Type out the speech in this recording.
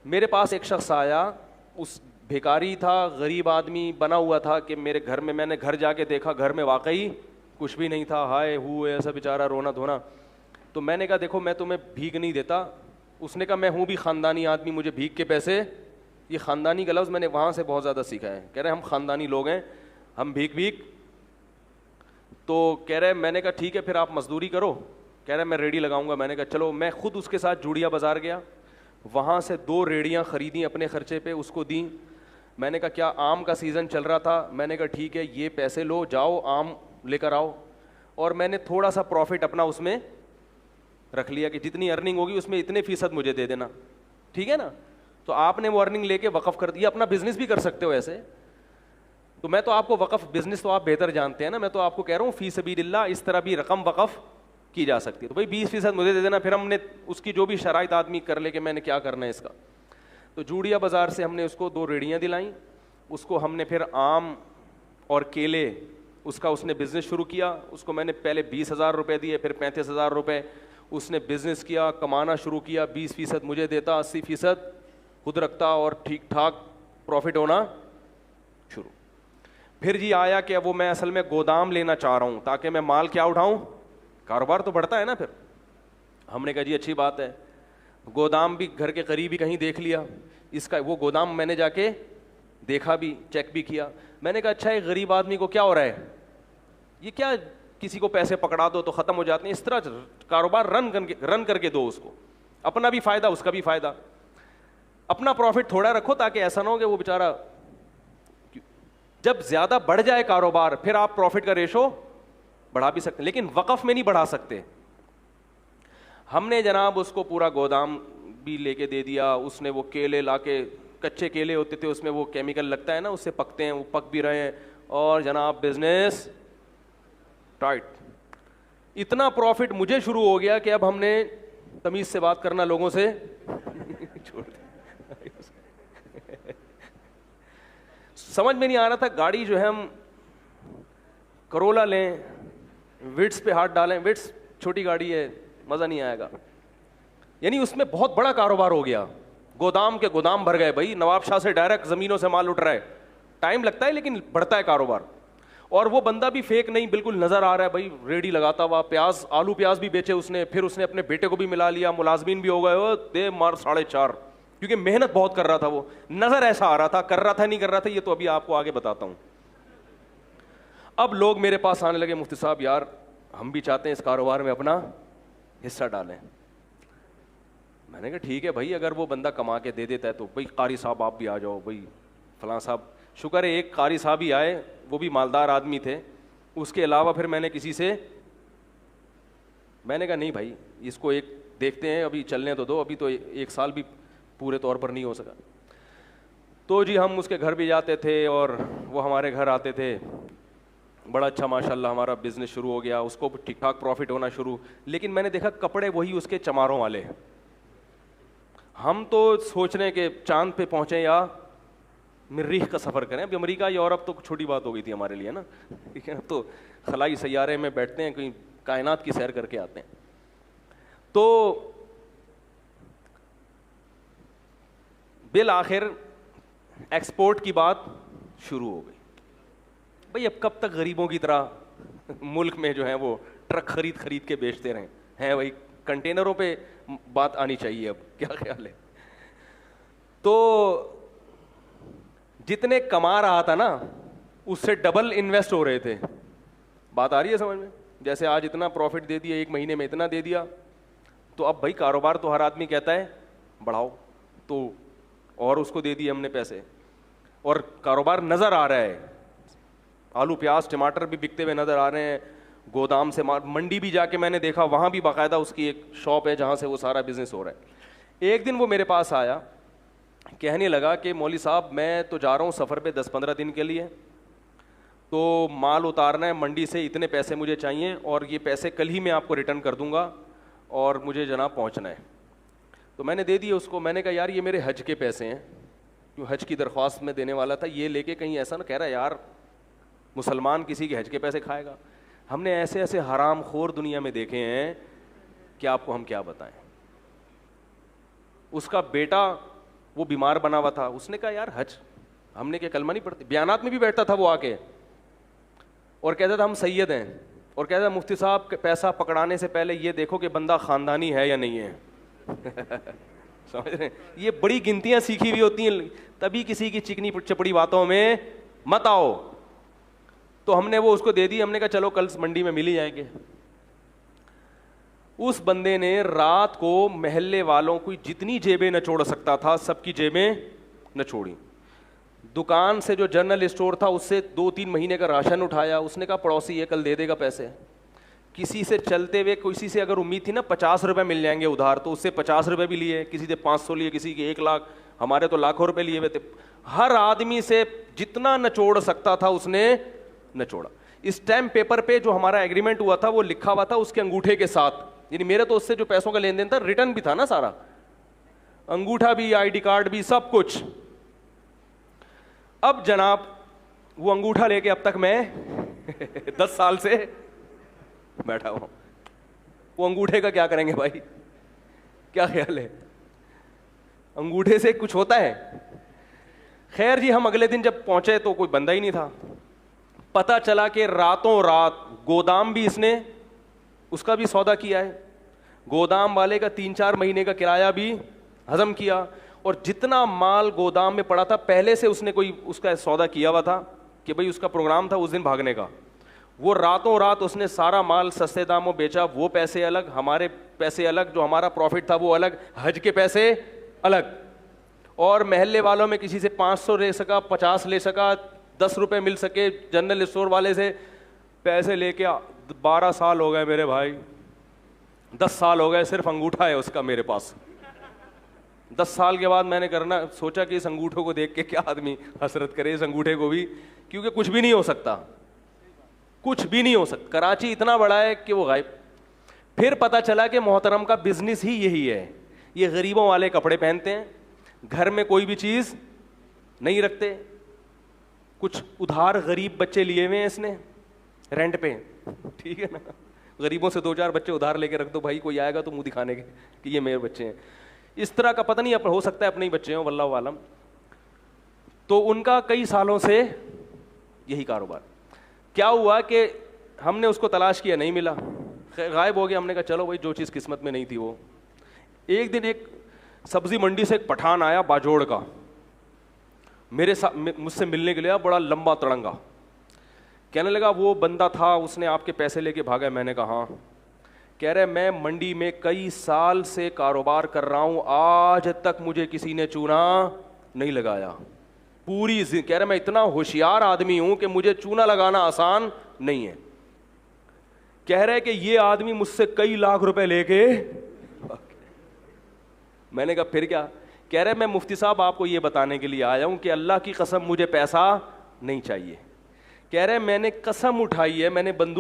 میرے پاس ایک شخص آیا, اس بھیکاری تھا, غریب آدمی بنا ہوا تھا کہ میرے گھر میں نے گھر جا کے دیکھا, گھر میں واقعی کچھ بھی نہیں تھا, ہائے ہوئے ایسا بیچارہ رونا دھونا. تو میں نے کہا دیکھو میں تمہیں بھیک نہیں دیتا. اس نے کہا میں ہوں بھی خاندانی آدمی, مجھے بھیک کے پیسے, یہ خاندانی کا لفظ میں نے وہاں سے بہت زیادہ سیکھا ہے. کہہ رہے ہم خاندانی لوگ ہیں, ہم بھیک. تو کہہ رہے, میں نے کہا ٹھیک ہے پھر آپ مزدوری کرو. کہہ رہے میں ریڑھی لگاؤں گا. میں نے کہا چلو. میں خود اس کے ساتھ جوڑیا بازار گیا, وہاں سے 2 ریڑیاں خریدیں اپنے خرچے پہ, اس کو دیں. میں نے کہا کیا آم کا سیزن چل رہا تھا, میں نے کہا ٹھیک ہے یہ پیسے لو, جاؤ آم لے کر آؤ. اور میں نے تھوڑا سا پروفٹ اپنا اس میں رکھ لیا کہ جتنی ارننگ ہوگی اس میں اتنے فیصد مجھے دے دینا, ٹھیک ہے نا. تو آپ نے وہ ارننگ لے کے وقف کر دیا. اپنا بزنس بھی کر سکتے ہو ایسے. تو میں تو آپ کو وقف بزنس تو آپ بہتر جانتے ہیں نا, میں تو آپ کو کہہ رہا ہوں فی سبیل اللہ اس طرح بھی رقم وقف کی جا سکتی ہے. تو بھائی 20% مجھے دے دینا. پھر ہم نے اس کی جو بھی شرائط آدمی کر لے کہ میں نے کیا کرنا ہے اس کا. تو جوڑیا بازار سے ہم نے اس کو 2 ریڑیاں دلائیں. اس کو ہم نے پھر آم اور کیلے اس کا اس نے بزنس شروع کیا. اس کو میں نے پہلے 20,000 روپے دیے, پھر 35,000 روپے. اس نے بزنس کیا, کمانا شروع کیا, 20% مجھے دیتا, 80% خود رکھتا اور ٹھیک ٹھاک پروفٹ ہونا شروع. پھر جی آیا کہ وہ میں اصل میں گودام لینا چاہ رہا ہوں تاکہ میں مال کیا اٹھاؤں, کاروبار تو بڑھتا ہے نا. پھر ہم نے کہا جی اچھی بات ہے. گودام بھی گھر کے قریب ہی کہیں دیکھ لیا. اس کا وہ گودام میں نے جا کے دیکھا بھی, چیک بھی کیا. میں نے کہا اچھا ایک غریب آدمی کو کیا ہو رہا ہے, یہ کیا کسی کو پیسے پکڑا دو تو ختم ہو جاتے ہیں, اس طرح کاروبار رن کر کے دو اس کو, اپنا بھی فائدہ اس کا بھی فائدہ. اپنا پروفٹ تھوڑا رکھو تاکہ ایسا نہ ہو کہ وہ بیچارہ, جب زیادہ بڑھ جائے کاروبار پھر آپ پروفٹ کا ریشو بڑھا بھی سکتے ہیں, لیکن وقف میں نہیں بڑھا سکتے. ہم نے جناب اس کو پورا گودام بھی لے کے دے دیا. اس نے وہ کیلے لا کے, کچے کیلے ہوتے تھے اس میں وہ کیمیکل لگتا ہے نا, اس سے پکتے ہیں, وہ پک بھی رہے ہیں. اور جناب بزنس ٹائٹ. اتنا پروفٹ مجھے شروع ہو گیا کہ اب ہم نے تمیز سے بات کرنا لوگوں سے چھوڑ دیا. سمجھ میں نہیں آ رہا تھا. گاڑی جو ہے ہم کرولا لیں, وٹس پہ ہاتھ ڈالیں, وٹس چھوٹی گاڑی ہے, مزہ نہیں آئے گا. یعنی اس میں بہت بڑا کاروبار ہو گیا. گودام کے گودام بھر گئے بھائی, نواب شاہ سے ڈائریکٹ زمینوں سے مال اٹھ رہا ہے. ٹائم لگتا ہے لیکن بڑھتا ہے کاروبار. اور وہ بندہ بھی فیک نہیں, بالکل نظر آ رہا ہے بھائی, ریڑھی لگاتا ہوا, پیاز آلو پیاز بھی بیچے اس نے. پھر اس نے اپنے بیٹے کو بھی ملا لیا, ملازمین بھی ہو گئے, وہ دے مار 4.5, کیونکہ محنت بہت کر رہا تھا. وہ نظر ایسا آ رہا تھا, کر رہا تھا نہیں کر رہا تھا یہ تو ابھی آپ کو آگے بتاتا ہوں. اب لوگ میرے پاس آنے لگے, مفتی صاحب یار ہم بھی چاہتے ہیں اس کاروبار میں اپنا حصہ ڈالیں. میں نے کہا ٹھیک ہے بھائی, اگر وہ بندہ کما کے دے دیتا ہے تو بھائی قاری صاحب آپ بھی آ جاؤ, بھائی فلاں صاحب. شکر ہے ایک قاری صاحب ہی آئے, وہ بھی مالدار آدمی تھے. اس کے علاوہ پھر میں نے کسی سے, میں نے کہا نہیں بھائی اس کو ایک دیکھتے ہیں, ابھی چلنے تو دو, ابھی تو 1 سال بھی پورے طور پر نہیں ہو سکا. تو جی ہم اس کے گھر بھی جاتے تھے اور وہ ہمارے گھر آتے تھے. بڑا اچھا ماشاء اللہ ہمارا بزنس شروع ہو گیا, اس کو ٹھیک ٹھاک پروفٹ ہونا شروع. لیکن میں نے دیکھا کپڑے وہی اس کے چماروں والے. ہم تو سوچ رہے ہیں کہ چاند پہ پہنچیں یا مریخ کا سفر کریں. ابھی امریکہ یورپ تو چھوٹی بات ہو گئی تھی ہمارے لیے نا, ٹھیک ہے, تو خلائی سیارے میں بیٹھتے ہیں, کہیں کائنات کی سیر کر کے آتے ہیں. تو بالآخر ایکسپورٹ کی بات شروع ہو گئی. بھئی اب کب تک غریبوں کی طرح ملک میں جو ہے وہ ٹرک خرید کے بیچتے رہیں ہیں, وہی کنٹینروں پہ بات آنی چاہیے. اب کیا خیال ہے؟ تو جتنے کما رہا تھا نا اس سے ڈبل انویسٹ ہو رہے تھے. بات آ رہی ہے سمجھ میں؟ جیسے آج اتنا پروفٹ دے دیا, 1 مہینے میں اتنا دے دیا, تو اب بھائی کاروبار تو ہر آدمی کہتا ہے بڑھاؤ, تو اور اس کو دے دیے ہم نے پیسے, اور کاروبار نظر آ رہا ہے. آلو پیاز ٹماٹر بھی بکتے ہوئے نظر آ رہے ہیں. گودام سے منڈی بھی جا کے میں نے دیکھا, وہاں بھی باقاعدہ اس کی ایک شاپ ہے جہاں سے وہ سارا بزنس ہو رہا ہے. ایک دن وہ میرے پاس آیا, کہنے لگا کہ مولوی صاحب میں تو جا رہا ہوں سفر پہ 10-15 دن کے لیے, تو مال اتارنا ہے منڈی سے, اتنے پیسے مجھے چاہیے, اور یہ پیسے کل ہی میں آپ کو ریٹرن کر دوں گا, اور مجھے جناب پہنچنا ہے. تو میں نے دے دیے اس کو. میں نے کہا یار یہ میرے حج کے پیسے ہیں, جو حج کی درخواست میں دینے والا تھا, یہ لے کے کہیں ایسا نہ کہہ رہا یار مسلمان کسی کے حج کے پیسے کھائے گا. ہم نے ایسے ایسے حرام خور دنیا میں دیکھے ہیں کہ آپ کو ہم کیا بتائیں. اس کا بیٹا وہ بیمار بنا ہوا تھا. اس نے کہا یار حج ہم نے کیا کلمہ نہیں پڑھتے؟ بیانات میں بھی بیٹھتا تھا وہ آ کے اور کہتا تھا ہم سید ہیں, اور کہتا تھا مفتی صاحب پیسہ پکڑانے سے پہلے یہ دیکھو کہ بندہ خاندانی ہے یا نہیں ہے. سمجھ رہے ہیں؟ یہ بڑی گنتیاں سیکھی ہوئی ہوتی ہیں, تبھی کسی کی چکنی چپڑی باتوں میں مت آؤ. تو ہم نے وہ اس کو دے دی, ہم نے کہا چلو کل منڈی میں مل ہی جائیں گے. اس بندے نے رات کو محلے والوں کو جتنی جیبیں نچوڑ سکتا تھا سب کی جیبیں نچوڑی. دکان سے جو جنرل اسٹور تھا اس سے 2-3 مہینے کا راشن اٹھایا. اس نے کہا پڑوسی یہ کل دے دے گا پیسے. کسی سے چلتے ہوئے کسی سے اگر امید تھی نا 50 روپے مل جائیں گے ادھار, تو اس سے 50 روپے بھی لیے, کسی سے 500 لیے, کسی کے 1 لاکھ, ہمارے تو لاکھوں روپے لیے ہوئے تھے. ہر آدمی سے جتنا نچوڑ سکتا تھا اس نے نچوڑا. اسٹیمپ پیپر پہ جو ہمارا ایگریمنٹ ہوا تھا وہ لکھا ہوا تھا اس کے انگوٹھے کے ساتھ, یعنی میرے تو اس سے جو پیسوں کا لین دین تھا ریٹرن بھی تھا نا سارا, انگوٹھا بھی, آئی ڈی کارڈ بھی, سب کچھ. اب جناب وہ انگوٹھا لے کے اب تک میں 10 سال سے بیٹھا ہوں. وہ انگوٹھے کا کیا کریں گے بھائی, کیا خیال ہے؟ انگوٹھے سے کچھ ہوتا ہے؟ خیر جی, ہم اگلے دن جب پہنچے تو کوئی بندہ ہی نہیں تھا. پتا چلا کہ راتوں رات گودام بھی اس نے اس کا بھی سودا کیا ہے, گودام والے کا 3-4 مہینے کا کرایہ بھی ہضم کیا, اور جتنا مال گودام میں پڑا تھا پہلے سے اس نے کوئی اس کا سودا کیا ہوا تھا کہ بھئی اس کا پروگرام تھا اس دن بھاگنے کا. وہ راتوں رات اس نے سارا مال سستے داموں بیچا, وہ پیسے الگ, ہمارے پیسے الگ, جو ہمارا پروفٹ تھا وہ الگ, حج کے پیسے الگ. اور محلے والوں میں کسی سے 500 لے سکا, 50 لے سکا, 10 روپے مل سکے, جنرل اسٹور والے سے پیسے لے کے 12 سال ہو گئے میرے بھائی, 10 سال ہو گئے, صرف انگوٹھا ہے اس کا میرے پاس. 10 سال کے بعد میں نے کرنا سوچا کہ اس انگوٹھے کو دیکھ کے کیا آدمی حسرت کرے اس انگوٹھے کو بھی, کیونکہ کچھ بھی نہیں ہو سکتا, کچھ بھی نہیں ہو سکتا. کراچی اتنا بڑا ہے کہ وہ غائب. پھر پتا چلا کہ محترم کا بزنس ہی یہی ہے, یہ غریبوں والے کپڑے پہنتے ہیں, گھر میں کوئی بھی چیز نہیں رکھتے, کچھ ادھار غریب بچے لیے ہوئے ہیں اس نے رینٹ پہ, ٹھیک ہے نا, غریبوں سے 2-4 بچے ادھار لے کے رکھ دو بھائی, کوئی آئے گا تو منہ دکھانے کے کہ یہ میرے بچے ہیں. اس طرح کا پتہ نہیں, ہو سکتا ہے اپنے ہی بچے ہوں, واللہ عالم. تو ان کا کئی سالوں سے یہی کاروبار. کیا ہوا کہ ہم نے اس کو تلاش کیا, نہیں ملا, غائب ہو گیا. ہم نے کہا چلو بھائی جو چیز قسمت میں نہیں تھی وہ. ایک دن ایک سبزی منڈی سے ایک پٹھان آیا باجوڑ کا, مجھ سے ملنے کے لیے, بڑا لمبا تڑنگا. کہنے لگا وہ بندہ تھا اس نے آپ کے پیسے لے کے بھاگا. میں نے کہا ہاں. کہہ رہے میں منڈی میں کئی سال سے کاروبار کر رہا ہوں, آج تک مجھے کسی نے چونا نہیں لگایا پوری. کہہ رہے میں اتنا ہوشیار آدمی ہوں کہ مجھے چونا لگانا آسان نہیں ہے. کہہ رہے کہ یہ آدمی مجھ سے کئی لاکھ روپے لے کے. میں نے کہا پھر کیا؟ کہہ رہے میں مفتی صاحب آپ کو یہ بتانے کے لیے آیا ہوں کہ اللہ کی قسم مجھے پیسہ نہیں چاہیے. کہہ رہے میں نے قسم اٹھائی ہے, میں نے بندوق